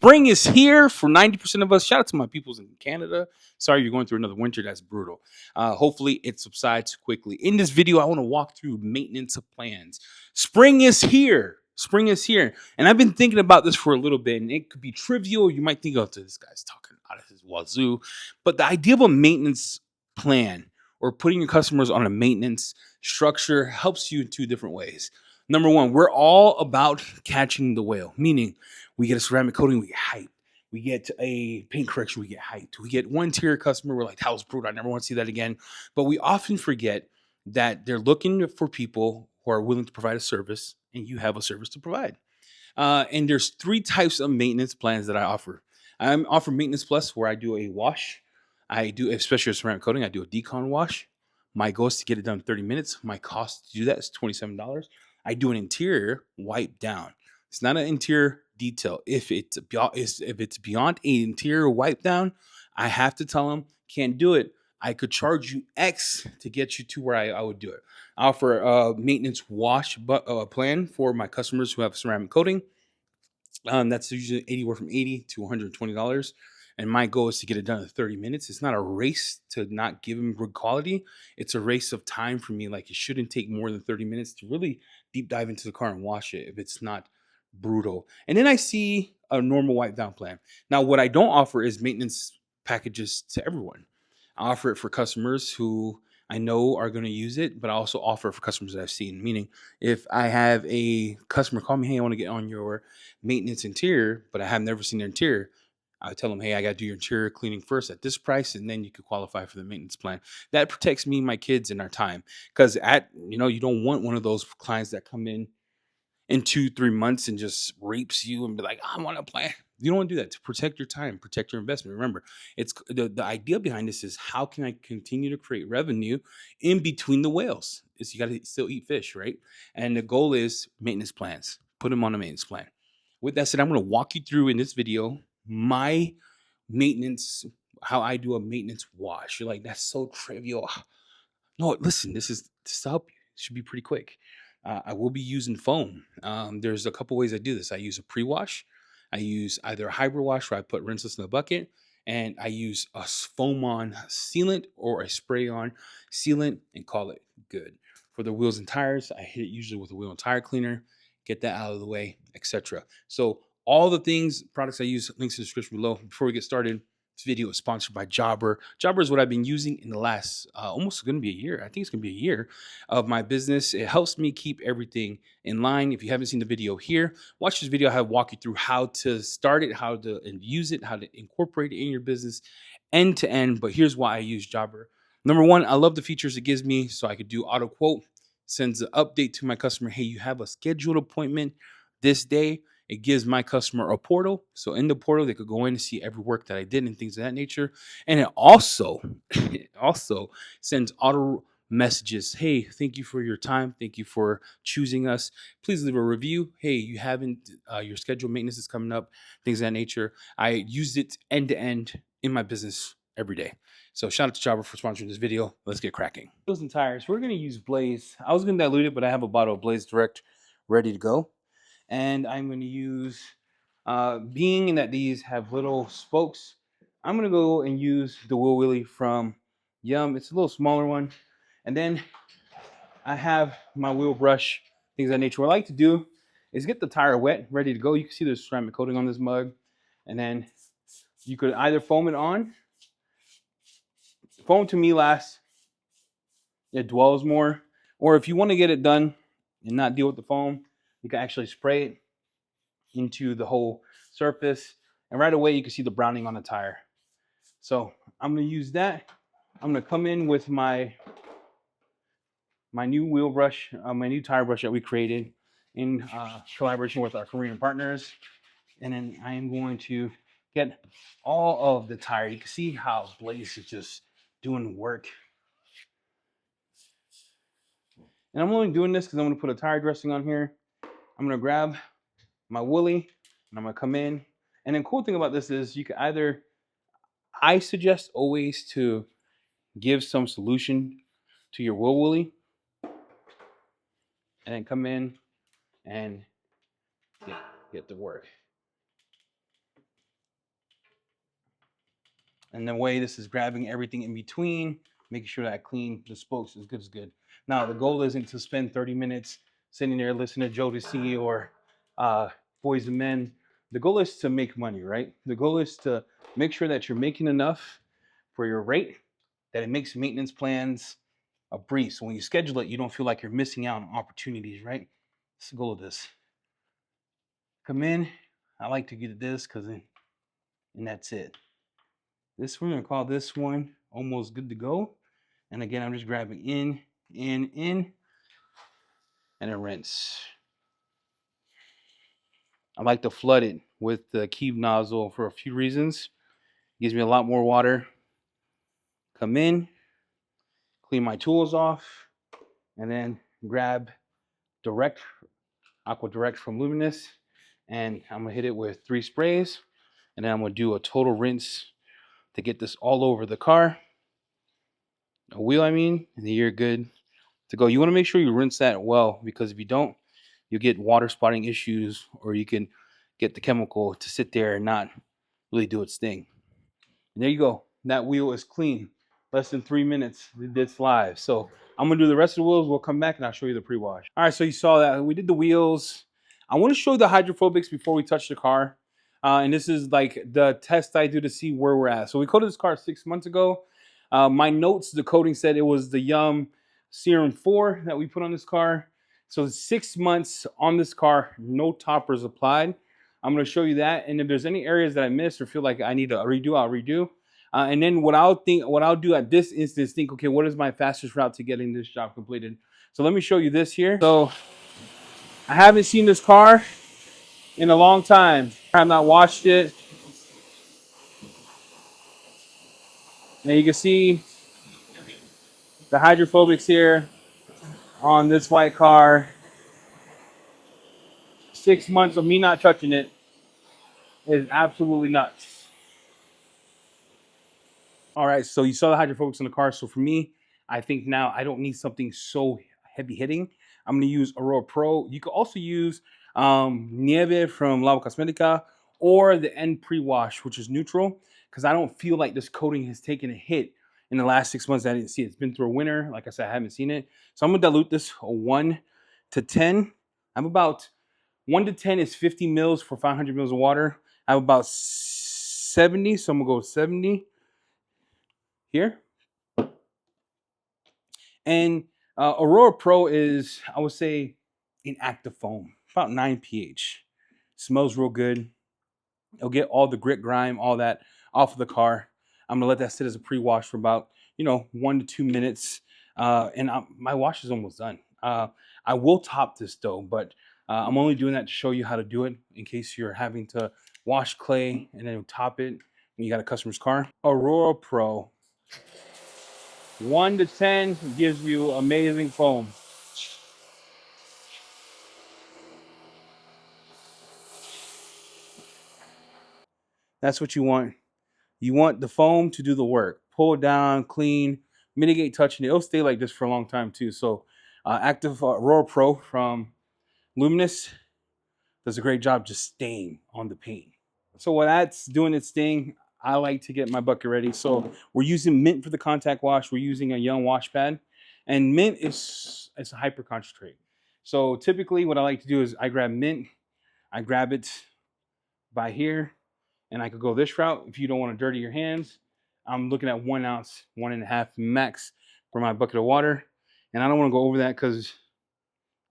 Spring is here for 90% of us. Shout out to my peoples in Canada. Sorry you're going through another winter. That's brutal. Hopefully it subsides quickly. In this video, I want to walk through maintenance plans. Spring is here. Spring is here. And I've been thinking about this for a little bit, and it could be trivial. You might think, oh, this guy's talking out of his wazoo. But the idea of a maintenance plan or putting your customers on a maintenance structure helps you in two different ways. Number one, we're all about catching the whale, meaning we get a ceramic coating, we get hyped. We get a paint correction, we get hyped. We get one tier customer, we're like, that was brutal. I never want to see that again. But we often forget that they're looking for people who are willing to provide a service, and you have a service to provide. And there's three types of maintenance plans that I offer. I offer Maintenance Plus, where I do a wash. I do, especially a ceramic coating, I do a decon wash. My goal is to get it done in 30 minutes. My cost to do that is $27. I do an interior wipe down. It's not an interior detail. If it's beyond an interior wipe down, I have to tell them can't do it. I could charge you X to get you to where I would do it. I offer a maintenance wash plan for my customers who have ceramic coating. That's usually anywhere from $80 to $120. And my goal is to get it done in 30 minutes. It's not a race to not give them good quality. It's a race of time for me. Like, it shouldn't take more than 30 minutes to really deep dive into the car and wash it if it's not brutal. And then I see a normal wipe down plan. Now, what I don't offer is maintenance packages to everyone. I offer it for customers who I know are going to use it, but I also offer it for customers that I've seen. Meaning, if I have a customer call me, hey, I want to get on your maintenance interior, but I have never seen their interior, I tell them, hey, I got to do your interior cleaning first at this price, and then you could qualify for the maintenance plan. That protects me, my kids, and our time. Because you don't want one of those clients that come in 2-3 months and just rapes you and be like, I want to plan. You don't want to do that. To protect your time, protect your investment. Remember, it's the idea behind this is how can I continue to create revenue in between the whales? Is you got to still eat fish, right? And the goal is maintenance plans. Put them on a maintenance plan. With that said, I'm going to walk you through in this video my maintenance, how I do a maintenance wash. You're like, that's so trivial. No, listen, this is to help you. It should be pretty quick. I will be using foam. There's a couple ways I do this. I use a pre-wash. I use either a hybrid wash where I put rinseless in the bucket, and I use a foam on sealant or a spray on sealant and call it good. For the wheels and tires, I hit it usually with a wheel and tire cleaner, get that out of the way, etc. So all the products I use, links in the description below. Before we get started, this video is sponsored by Jobber. Jobber is what I've been using in the last almost going to be a year. I think it's going to be a year of my business. It helps me keep everything in line. If you haven't seen the video here, watch this video. I have walk you through how to start it, how to use it, how to incorporate it in your business end to end. But here's why I use Jobber. Number one, I love the features it gives me, so I could do auto quote, sends an update to my customer. Hey, you have a scheduled appointment this day. It gives my customer a portal. So in the portal, they could go in and see every work that I did and things of that nature. And it also sends auto messages. Hey, thank you for your time. Thank you for choosing us. Please leave a review. Hey, you haven't, your scheduled maintenance is coming up, things of that nature. I used it end to end in my business every day. So shout out to Jobber for sponsoring this video. Let's get cracking. Wheels and tires. We're going to use Blaze. I was going to dilute it, but I have a bottle of Blaze Direct ready to go. And I'm going to use, being that these have little spokes, I'm going to go and use the Wheel Wheelie from Yum. It's a little smaller one. And then I have my wheel brush, things of that nature. What I like to do is get the tire wet, ready to go. You can see there's ceramic coating on this mug. And then you could either foam it on. Foam to me lasts. It dwells more. Or if you want to get it done and not deal with the foam, you can actually spray it into the whole surface, and right away you can see the browning on the tire. So I'm going to use that. I'm going to come in with my new wheel brush, my new tire brush that we created in collaboration with our Korean partners, and then I am going to get all of the tire. You can see how Blaze is just doing work. And I'm only doing this because I'm going to put a tire dressing on here. I'm going to grab my Woolly and I'm going to come in. And the cool thing about this is you can either, I suggest always to give some solution to your Wheel Woolly and then come in and get to work. And the way this is grabbing everything in between, making sure that I clean the spokes as good as good. Now, the goal isn't to spend 30 minutes sitting there listening to Joe DC or Boys and Men. The goal is to make money, right? The goal is to make sure that you're making enough for your rate, that it makes maintenance plans a breeze. So when you schedule it, you don't feel like you're missing out on opportunities, right? That's the goal of this. Come in. I like to get this and that's it. This we're gonna call this one almost good to go. And again, I'm just grabbing in, and then rinse. I like to flood it with the Keep nozzle for a few reasons. It gives me a lot more water. Come in, clean my tools off, and then grab Direct, Aqua Direct from Luminous, and I'm gonna hit it with 3 sprays, and then I'm gonna do a total rinse to get this all over the car, a wheel, and then you're good to go. You want to make sure you rinse that well, because if you don't, you get water spotting issues, or you can get the chemical to sit there and not really do its thing. And there you go. That wheel is clean. Less than 3 minutes. It's live. So I'm gonna do the rest of the wheels. We'll come back and I'll show you the pre-wash. All right, so you saw that we did the wheels. I want to show the hydrophobics before we touch the car. And this is like the test I do to see where we're at. So we coated this car 6 months ago. My notes, the coating said it was the Yum Serum 4 that we put on this car. So 6 months on this car, no toppers applied. I'm going to show you that, and if there's any areas that I missed or feel like I need to redo, I'll redo. And then what I'll do at this instance, think, okay, what is my fastest route to getting this job completed? So let me show you this here. So I haven't seen this car in a long time. I have not washed it. And you can see the hydrophobics here on this white car. 6 months of me not touching it is absolutely nuts. All right, so you saw the hydrophobics in the car. So for me, I think now I don't need something so heavy hitting. I'm gonna use Aurora Pro. You could also use Nieve from Lava Cosmetica, or the End Pre-Wash, which is neutral, because I don't feel like this coating has taken a hit in the last 6 months. I didn't see it. It's been through a winter. Like I said, I haven't seen it. So I'm gonna dilute this a 1 to 10. I'm about 1 to 10 is 50 mils for 500 mils of water. I have about 70, so I'm gonna go 70 here. And Aurora Pro is, I would say, an active foam, about 9 pH. Smells real good. It'll get all the grit, grime, all that off of the car. I'm gonna let that sit as a pre-wash for about 1 to 2 minutes, and my wash is almost done. I will top this though, but I'm only doing that to show you how to do it in case you're having to wash clay and then top it when you got a customer's car. Aurora Pro 1 to 10 gives you amazing foam. That's what you want. You want the foam to do the work. Pull it down, clean, mitigate touching it. It'll stay like this for a long time too. So Active Aurora Pro from Luminous does a great job just staying on the paint. So while that's doing its thing, I like to get my bucket ready. So we're using Mint for the contact wash. We're using a Young wash pad. And Mint is a hyper concentrate. So typically what I like to do is I grab Mint, I grab it by here, and I could go this route. If you don't want to dirty your hands, I'm looking at 1 ounce, 1.5 max for my bucket of water. And I don't want to go over that because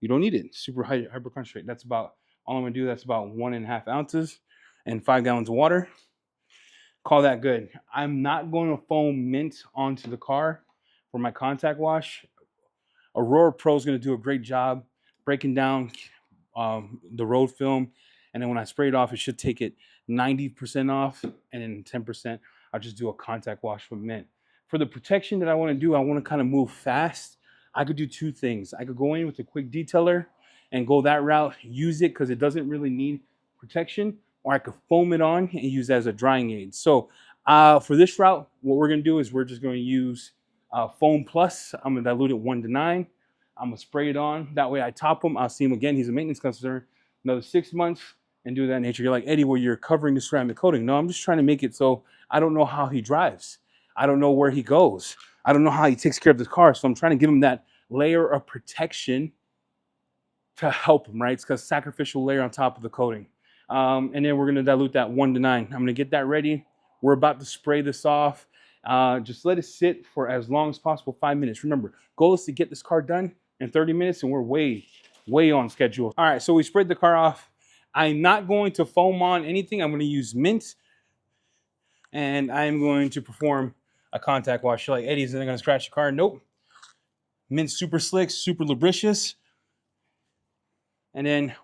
you don't need it. Super hyper concentrate. That's about all I'm gonna do. That's about 1.5 ounces and 5 gallons of water. Call that good. I'm not going to foam Mint onto the car for my contact wash. Aurora Pro is going to do a great job breaking down the road film, and then when I spray it off, it should take it 90% off, and then 10% I'll just do a contact wash with Mint. For the protection that I want to do, I want to kind of move fast. I could do 2 things. I could go in with a quick detailer and go that route, use it because it doesn't really need protection, or I could foam it on and use it as a drying aid. So for this route, what we're going to do is we're just going to use Foam Plus. I'm going to dilute it 1 to 9. I'm going to spray it on. That way I top him. I'll see him again. He's a maintenance customer. Another 6 months. and do that nature. You're like, Eddie, well, you're covering the ceramic coating. No, I'm just trying to make it so I don't know how he drives. I don't know where he goes. I don't know how he takes care of the car. So I'm trying to give him that layer of protection to help him, right? It's because sacrificial layer on top of the coating. And then we're going to dilute that 1 to 9. I'm going to get that ready. We're about to spray this off. Just let it sit for as long as possible, 5 minutes. Remember, goal is to get this car done in 30 minutes, and we're way on schedule. All right, so we sprayed the car off. I'm not going to foam on anything. I'm going to use mint, and I'm going to perform a contact wash. You're like, Eddie, isn't it going to scratch the car? Nope. Mint super slick, super lubricious. And then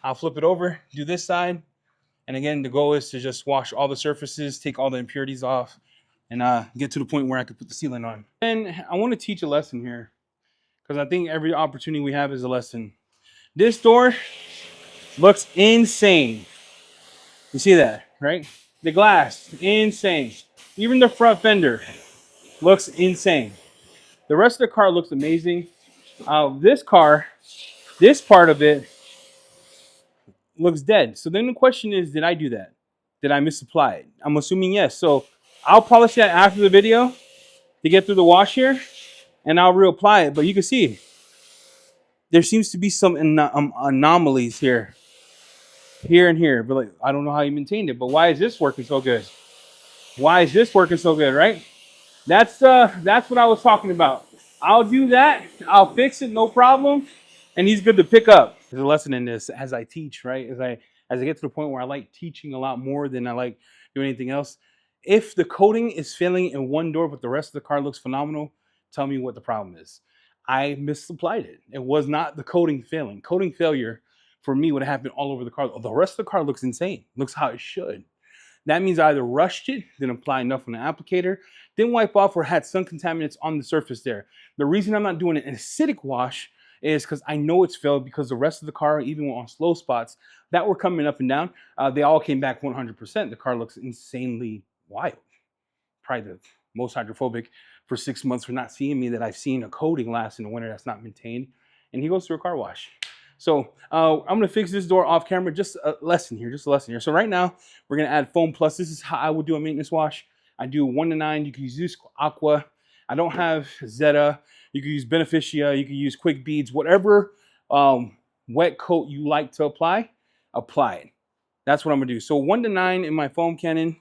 I'll flip it over, do this side. And again, the goal is to just wash all the surfaces, take all the impurities off, and get to the point where I can put the sealant on. And I want to teach a lesson here, because I think every opportunity we have is a lesson. This door looks insane. You see that, right? The glass, insane. Even the front fender looks insane. The rest of the car looks amazing. This car, this part of it looks dead. So then the question is, did I do that? Did I misapply it? I'm assuming yes. So I'll polish that after the video to get through the wash here, and I'll reapply it. But you can see there seems to be some anomalies here and here. But like, I don't know how you maintained it. But why is this working so good? Why is this working so good, right? That's what I was talking about. I'll do that. I'll fix it, no problem. And he's good to pick up. There's a lesson in this as I teach, right? As I get to the point where I like teaching a lot more than I like doing anything else. If the coating is failing in one door, but the rest of the car looks phenomenal, tell me what the problem is. I misapplied it. It was not the coating failing. Coating failure for me would have happened all over the car. The rest of the car looks insane. Looks how it should. That means I either rushed it, didn't apply enough on the applicator, didn't wipe off, or had some contaminants on the surface there. The reason I'm not doing an acidic wash is because I know it's failed, because the rest of the car, even on slow spots that were coming up and down, they all came back 100%. The car looks insanely wild. Probably the most hydrophobic for 6 months for not seeing me that I've seen a coating last in the winter that's not maintained. And he goes through a car wash. So I'm going to fix this door off camera. Just a lesson here, So right now, we're going to add foam plus. This is how I would do a maintenance wash. I do 1 to 9. You can use Aqua. I don't have Zeta. You can use Beneficia. You can use Quick Beads. Whatever wet coat you like to apply it. That's what I'm going to do. So 1 to 9 in my foam cannon.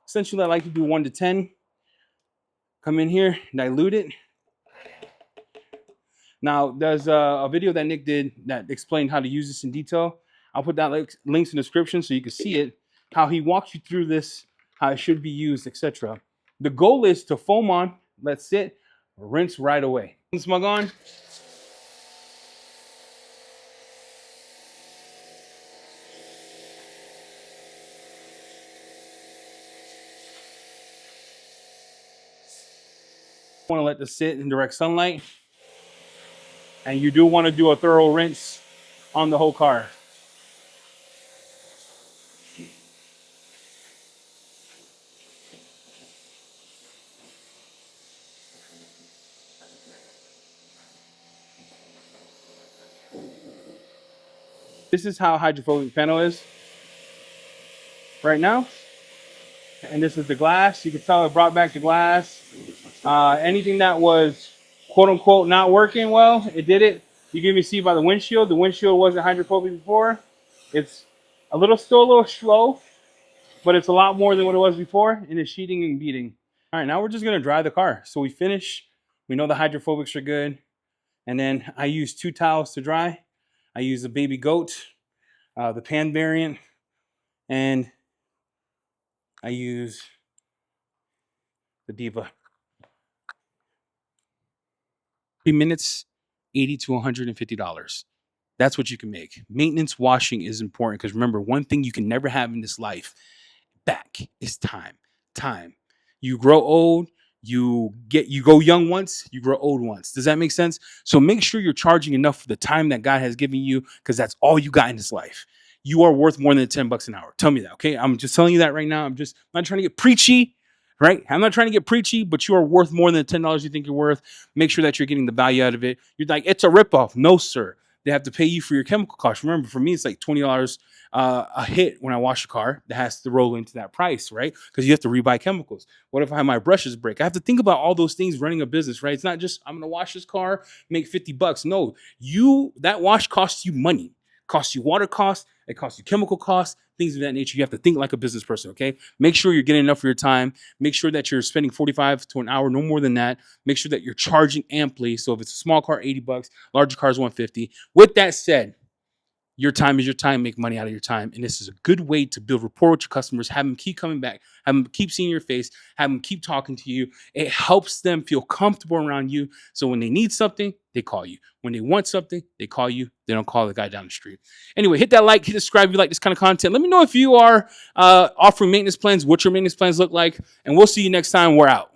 Essentially, I like to do 1 to 10. Come in here, dilute it. Now, there's a video that Nick did that explained how to use this in detail. I'll put that links in the description so you can see it, how he walks you through this, how it should be used, etc. The goal is to foam on, let sit, rinse right away. Smug on. Want to let this sit in direct sunlight. And you do want to do a thorough rinse on the whole car. This is how hydrophobic panel is right now. And this is the glass. You can tell it brought back the glass. Anything that was quote unquote not working well, it did it. You can even see by the windshield. The windshield wasn't hydrophobic before. It's still a little slow, but it's a lot more than what it was before, and it's sheeting and beating. All right, now we're just gonna dry the car. So we finish. We know the hydrophobics are good. And then I use 2 towels to dry. I use the Baby Goat, the pan variant, and I use the Diva. 3 minutes, $80 to $150. That's what you can make. Maintenance washing is important because remember, one thing you can never have in this life back is time. Time. You grow old, you go young once, you grow old once. Does that make sense? So make sure you're charging enough for the time that God has given you, because that's all you got in this life. You are worth more than $10 an hour. Tell me that, okay? I'm just telling you that right now. I'm not trying to get preachy, right? I'm not trying to get preachy, but you are worth more than the $10 you think you're worth. Make sure that you're getting the value out of it. You're like, it's a ripoff. No, sir. they have to pay you for your chemical costs. Remember, for me, it's like $20 a hit when I wash a car. That has to roll into that price, right? Because you have to rebuy chemicals. What if I have my brushes break? I have to think about all those things running a business, right? It's not just I'm gonna wash this car, make $50. No, that wash costs you money, costs you water costs, it costs you chemical costs, things of that nature. You have to think like a business person, okay? Make sure you're getting enough for your time. Make sure that you're spending 45 to an hour, no more than that. Make sure that you're charging amply. So if it's a small car, $80, larger car is $150. With that said, your time is your time. Make money out of your time. And this is a good way to build rapport with your customers, have them keep coming back, have them keep seeing your face, have them keep talking to you. It helps them feel comfortable around you. So when they need something, they call you. When they want something, they call you. They don't call the guy down the street. Anyway, hit that like, hit subscribe if you like this kind of content. Let me know if you are offering maintenance plans, what your maintenance plans look like. And we'll see you next time. We're out.